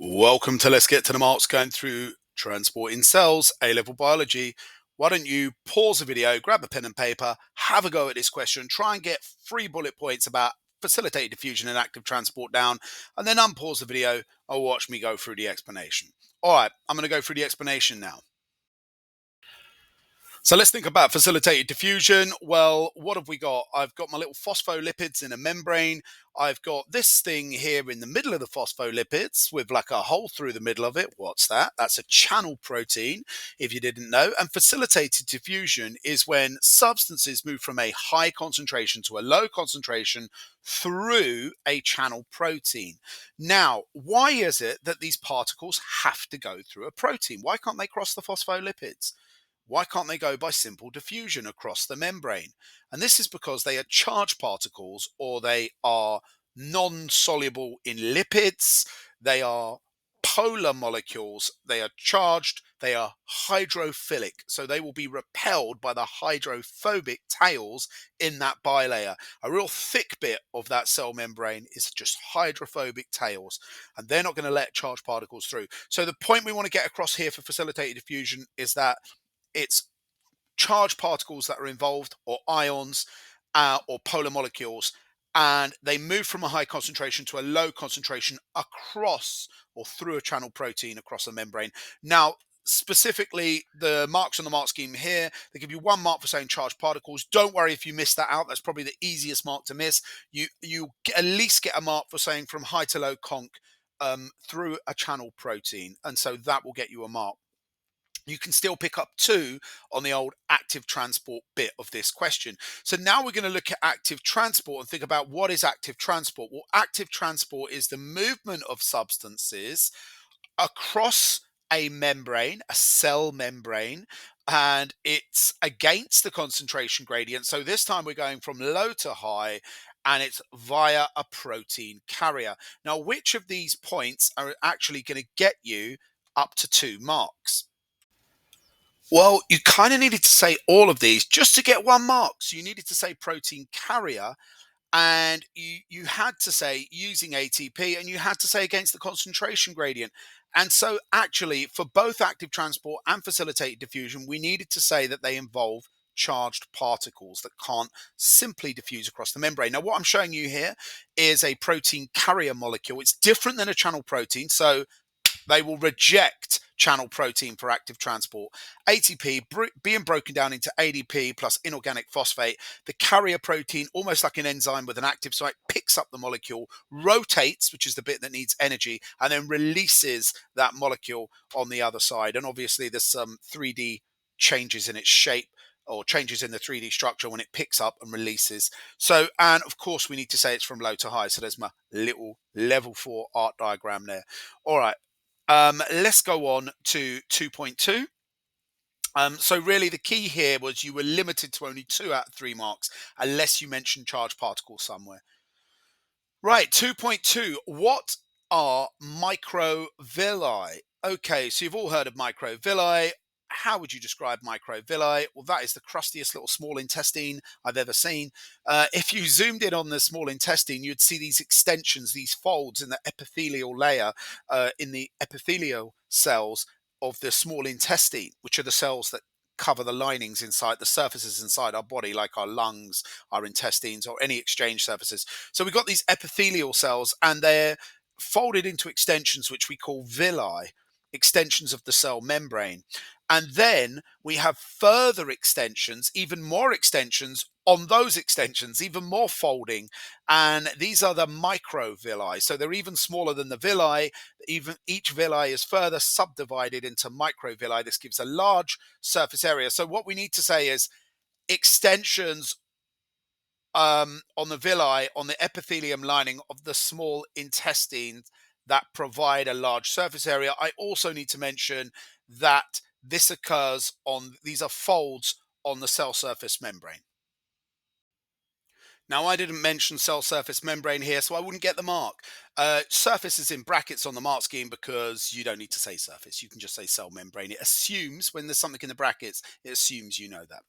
Welcome to Let's Get to the Marks, going through transport in cells, A-level biology. Why don't you pause the video, grab a pen and paper, have a go at this question, try and get 3 bullet points about facilitated diffusion and active transport down, and then unpause the video and watch me go through the explanation. All right, I'm going to go through the explanation now. So let's think about facilitated diffusion. Well, what have we got? I've got my little phospholipids in a membrane. I've got this thing here in the middle of the phospholipids with like a hole through the middle of it. What's that? That's a channel protein, if you didn't know. And facilitated diffusion is when substances move from a high concentration to a low concentration through a channel protein. Now, why is it that these particles have to go through a protein? Why can't they cross the phospholipids? Why can't they go by simple diffusion across the membrane? And this is because they are charged particles, or they are non-soluble in lipids. They are polar molecules. They are charged. They are hydrophilic. So they will be repelled by the hydrophobic tails in that bilayer. A real thick bit of that cell membrane is just hydrophobic tails, and they're not going to let charged particles through. So the point we want to get across here for facilitated diffusion is that it's charged particles that are involved, or ions, or polar molecules, and they move from a high concentration to a low concentration across or through a channel protein across a membrane. Now, specifically, the marks on the mark scheme here, they give you 1 mark for saying charged particles. Don't worry if you miss that out. That's probably the easiest mark to miss. You at least get a mark for saying from high to low conc through a channel protein, and so that will get you a mark. You can still pick up 2 on the old active transport bit of this question. So now we're going to look at active transport and think about what is active transport. Well, active transport is the movement of substances across a membrane, a cell membrane, and it's against the concentration gradient. So this time we're going from low to high, and it's via a protein carrier. Now, which of these points are actually going to get you up to 2 marks? Well, you kind of needed to say all of these just to get 1 mark. So you needed to say protein carrier, and you had to say using ATP, and you had to say against the concentration gradient. And so actually, for both active transport and facilitated diffusion, we needed to say that they involve charged particles that can't simply diffuse across the membrane. Now, what I'm showing you here is a protein carrier molecule. It's different than a channel protein, so they will reject channel protein for active transport. ATP being broken down into ADP plus inorganic phosphate, the carrier protein, almost like an enzyme with an active site, picks up the molecule, rotates, which is the bit that needs energy, and then releases that molecule on the other side. And obviously there's some 3D changes in its shape, or changes in the 3D structure when it picks up and releases. So, and of course we need to say it's from low to high. So there's my little level 4 art diagram there. All right. Let's go on to 2.2. So really the key here was you were limited to only 2 out of 3 marks unless you mentioned charged particles somewhere. Right, 2.2. What are microvilli? Okay, so you've all heard of microvilli. How would you describe microvilli? Well, that is the crustiest little small intestine I've ever seen. If you zoomed in on the small intestine, you'd see these extensions, these folds in the epithelial layer, in the epithelial cells of the small intestine, which are the cells that cover the linings inside the surfaces inside our body, like our lungs, our intestines, or any exchange surfaces. So we've got these epithelial cells, and they're folded into extensions, which we call villi, extensions of the cell membrane. And then we have further extensions, even more extensions on those extensions, even more folding. And these are the microvilli. So they're even smaller than the villi. Even each villi is further subdivided into microvilli. This gives a large surface area. So what we need to say is extensions on the villi, on the epithelium lining of the small intestine, that provide a large surface area. I also need to mention that this occurs on, these are folds on the cell surface membrane. Now, I didn't mention cell surface membrane here, so I wouldn't get the mark. Surface is in brackets on the mark scheme because you don't need to say surface. You can just say cell membrane. It assumes, when there's something in the brackets, it assumes you know that.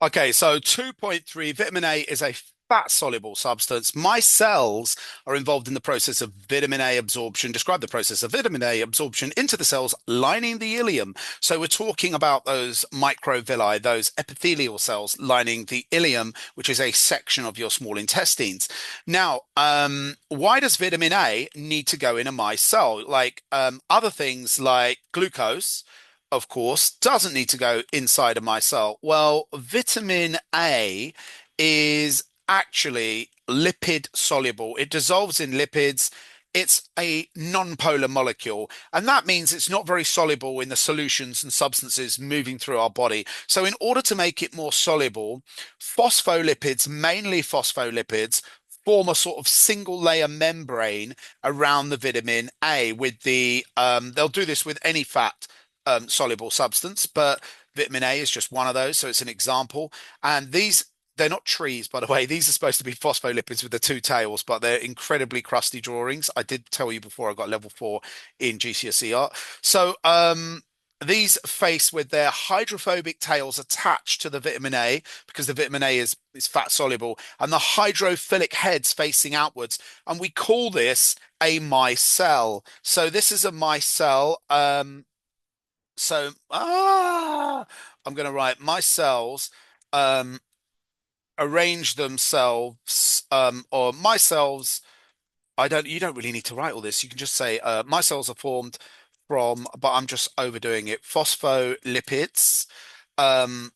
Okay, so 2.3, vitamin A is a fat-soluble substance. My cells are involved in the process of vitamin A absorption. Describe the process of vitamin A absorption into the cells lining the ileum. So we're talking about those microvilli, those epithelial cells lining the ileum, which is a section of your small intestines. Now, why does vitamin A need to go in a my cell? Like other things like glucose, of course, doesn't need to go inside a my cell. Well, vitamin A is actually lipid soluble. It dissolves in lipids. It's a non-polar molecule, and that means it's not very soluble in the solutions and substances moving through our body. So in order to make it more soluble, phospholipids, mainly phospholipids, form a sort of single layer membrane around the vitamin A with they'll do this with any fat soluble substance, but vitamin A is just one of those. So it's an example. And they're not trees, by the way. These are supposed to be phospholipids with the two tails, but they're incredibly crusty drawings. I did tell you before I got level 4 in GCSE art. So these face with their hydrophobic tails attached to the vitamin A because the vitamin A is fat soluble, and the hydrophilic heads facing outwards. And we call this a micelle. So this is a micelle. I'm going to write my cells arrange themselves or my cells. You don't really need to write all this. You can just say my cells are formed from, but I'm just overdoing it. Phospholipids, um,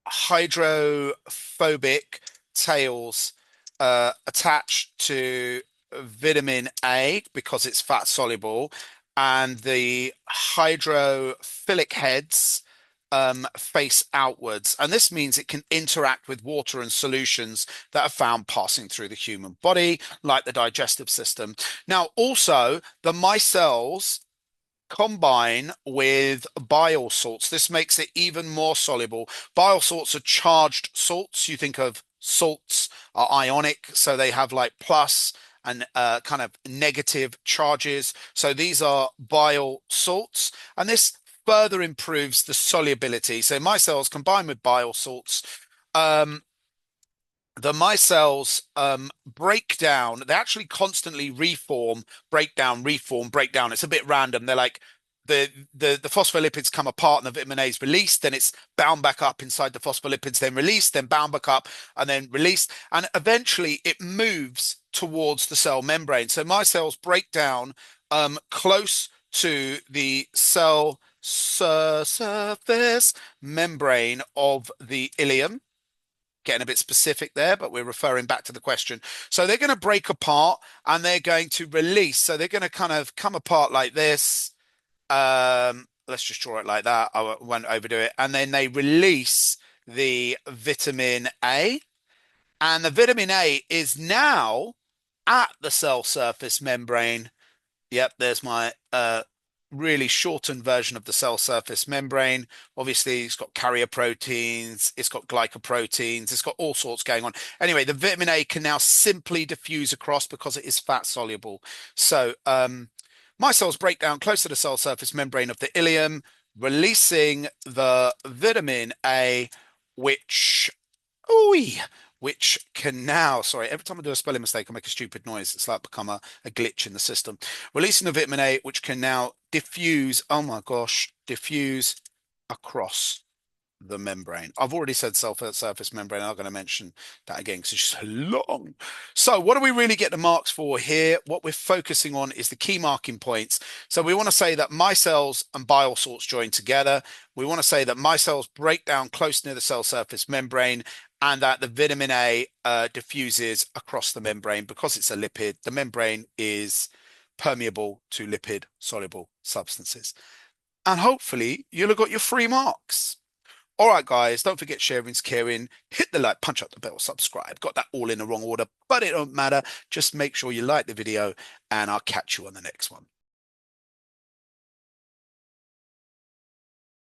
hydrophobic tails attached to vitamin A because it's fat soluble, and the hydrophilic heads face outwards. And this means it can interact with water and solutions that are found passing through the human body, like the digestive system. Now, also, the micelles combine with bile salts. This makes it even more soluble. Bile salts are charged salts. You think of salts are ionic, so they have like plus and kind of negative charges. So these are bile salts, and this further improves the solubility. So micelles combine with bile salts. The micelles break down. They actually constantly reform, break down, reform, break down. It's a bit random. They're like the phospholipids come apart and the vitamin A is released, then it's bound back up inside the phospholipids, then released, then bound back up, and then released. And eventually it moves towards the cell membrane. So micelles break down close to the cell surface membrane of the ileum. Getting a bit specific there, but we're referring back to the question. So they're going to break apart and they're going to release. So they're going to kind of come apart like this. Let's just draw it like that. I won't overdo it. And then they release the vitamin A. And the vitamin A is now at the cell surface membrane. Yep, there's my really shortened version of the cell surface membrane. Obviously, it's got carrier proteins, it's got glycoproteins, it's got all sorts going on. Anyway, the vitamin A can now simply diffuse across because it is fat soluble. So micelles break down close to the cell surface membrane of the ileum, releasing the vitamin A, which can now, sorry, every time I do a spelling mistake, I make a stupid noise. It's like become a glitch in the system. Releasing the vitamin A, which can now diffuse, oh my gosh, diffuse across the membrane. I've already said cell surface membrane. I'm not going to mention that again because it's just so long. So what do we really get the marks for here? What we're focusing on is the key marking points. So we want to say that micelles and bile salts join together. We want to say that micelles break down close near the cell surface membrane, and that the vitamin A diffuses across the membrane because it's a lipid. The membrane is permeable to lipid soluble substances. And hopefully you'll have got your 3 marks. All right, guys, don't forget sharing's caring. Hit the like, punch up the bell, subscribe. Got that all in the wrong order, but it don't matter. Just make sure you like the video, and I'll catch you on the next one.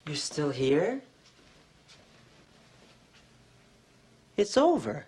You're still here? It's over.